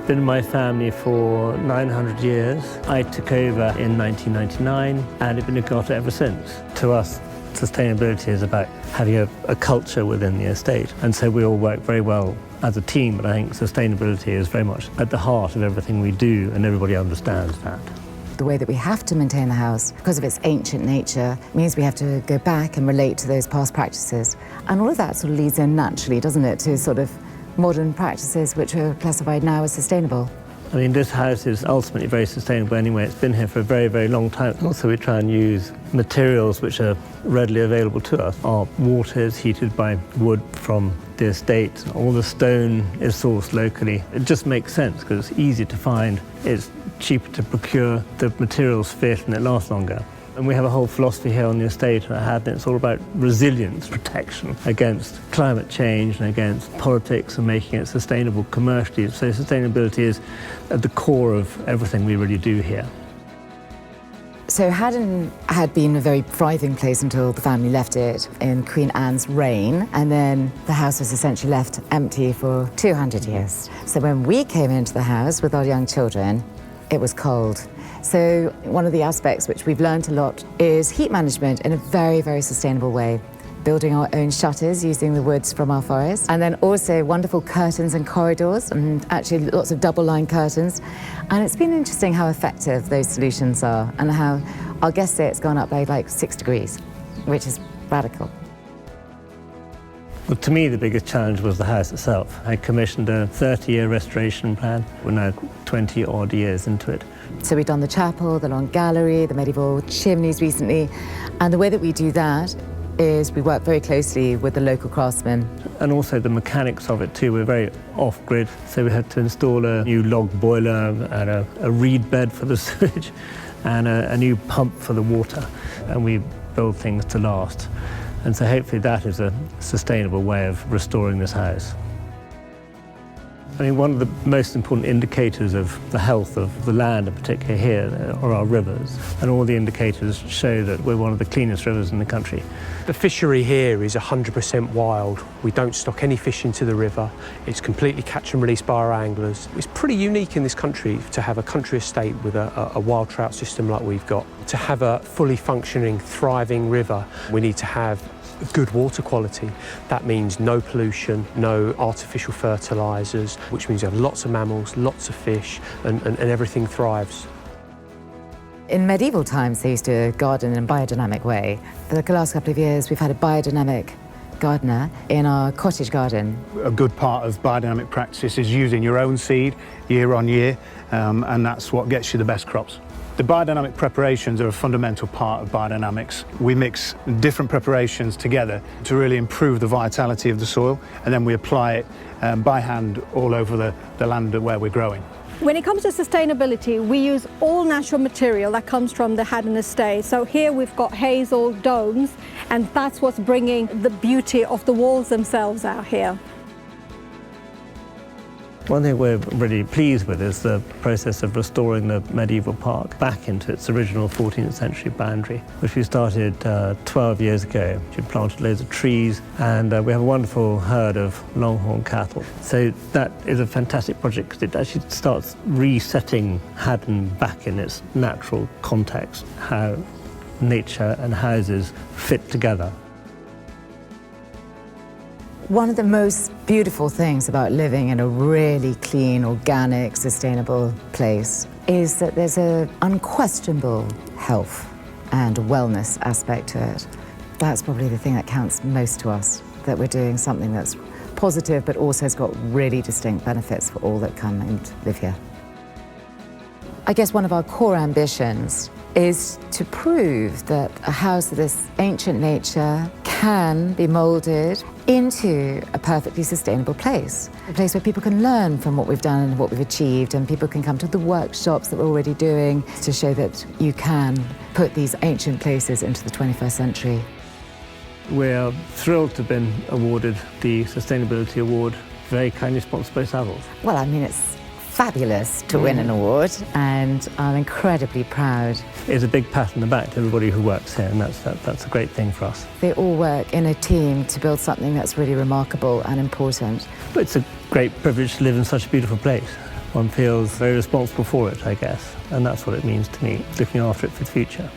been in my family for 900 years. I took over in 1999 and it's been looked after ever since. To us, sustainability is about having a culture within the estate, and so we all work very well as a team, but I think sustainability is very much at the heart of everything we do, and everybody understands that. The way that we have to maintain the house, because of its ancient nature, means we have to go back and relate to those past practices. And all of that sort of leads in naturally, doesn't it, to sort of modern practices which are classified now as sustainable. I mean, this house is ultimately very sustainable anyway. It's been here for a very, very long time. Also, we try and use materials which are readily available to us. Our water is heated by wood from the estate. All the stone is sourced locally. It just makes sense because it's easy to find, it's cheaper to procure, the materials fit and it lasts longer. And we have a whole philosophy here on the estate at Haddon. It's all about resilience, protection against climate change and against politics and making it sustainable commercially. So sustainability is at the core of everything we really do here. So Haddon had been a very thriving place until the family left it in Queen Anne's reign, and then the house was essentially left empty for 200 years. So when we came into the house with our young children, it was cold. So one of the aspects which we've learned a lot is heat management in a very, very sustainable way. Building our own shutters using the woods from our forest, and then also wonderful curtains and corridors, and actually lots of double-line curtains. And it's been interesting how effective those solutions are, and how our guests say it's gone up by like 6 degrees, which is radical. Well, to me, the biggest challenge was the house itself. I commissioned a 30-year restoration plan. We're now 20-odd years into it. So we've done the chapel, the long gallery, the medieval chimneys recently, and the way that we do that is we work very closely with the local craftsmen. And also the mechanics of it too. We're very off-grid, so we had to install a new log boiler and a reed bed for the sewage and a new pump for the water. And we build things to last. And so hopefully that is a sustainable way of restoring this house. I mean, one of the most important indicators of the health of the land, in particular here, are our rivers. And all the indicators show that we're one of the cleanest rivers in the country. The fishery here is 100% wild. We don't stock any fish into the river. It's completely catch and release by our anglers. It's pretty unique in this country to have a country estate with a wild trout system like we've got. To have a fully functioning, thriving river, we need to have good water quality. That means no pollution, no artificial fertilisers, which means you have lots of mammals, lots of fish, and everything thrives. In medieval times, they used to garden in a biodynamic way. For the last couple of years, we've had a biodynamic gardener in our cottage garden. A good part of biodynamic practice is using your own seed year on year, and that's what gets you the best crops. The biodynamic preparations are a fundamental part of biodynamics. We mix different preparations together to really improve the vitality of the soil, and then we apply it by hand all over the land where we're growing. When it comes to sustainability, we use all natural material that comes from the Haddon estate. So here we've got hazel domes, and that's what's bringing the beauty of the walls themselves out here. One thing we're really pleased with is the process of restoring the medieval park back into its original 14th century boundary, which we started 12 years ago. We planted loads of trees, and we have a wonderful herd of longhorn cattle. So that is a fantastic project because it actually starts resetting Haddon back in its natural context, how nature and houses fit together. One of the most beautiful things about living in a really clean, organic, sustainable place is that there's an unquestionable health and wellness aspect to it. That's probably the thing that counts most to us, that we're doing something that's positive but also has got really distinct benefits for all that come and live here. I guess one of our core ambitions is to prove that a house of this ancient nature can be moulded into a perfectly sustainable place. A place where people can learn from what we've done and what we've achieved, and people can come to the workshops that we're already doing to show that you can put these ancient places into the 21st century. We're thrilled to have been awarded the Sustainability Award, very kindly sponsored by Savills. Well, I mean, it's fabulous to win an award, and I'm incredibly proud. It's a big pat on the back to everybody who works here, and that's a great thing for us. They all work in a team to build something that's really remarkable and important. But it's a great privilege to live in such a beautiful place. one feels very responsible for it, I guess. And that's what it means to me, looking after it for the future.